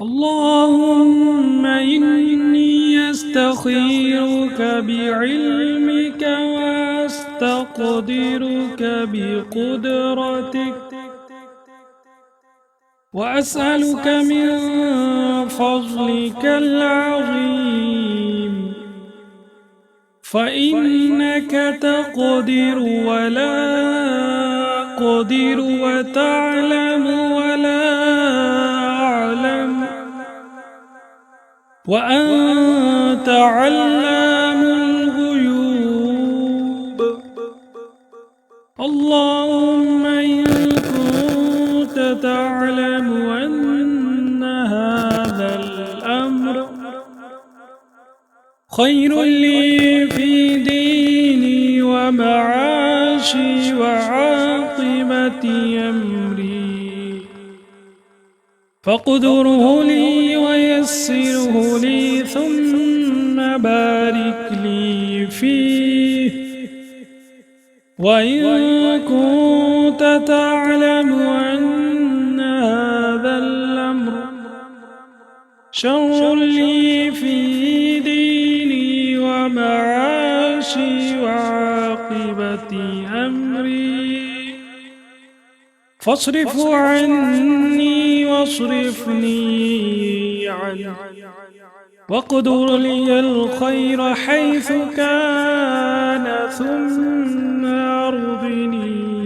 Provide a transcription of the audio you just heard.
اللهم إني أستخيرك بعلمك وأستقدرك بقدرتك وأسألك من فضلك العظيم فإنك تقدر ولا أقدر وتعلم ولا أعلم وأنت علام الغيوب. اللهم إن كنت تعلم أن هذا الأمر خير لي في ديني ومعاشي وعاقبة أمري فاقدره لي ويسره لي ثم بارك لي فيه. وإن كنت تعلم أن هذا الأمر شر لي في ديني ومعاشي وعاقبة أمري فاصرفه عني واصرفني عنه واقدر لي الخير حيث كان ثم أرضني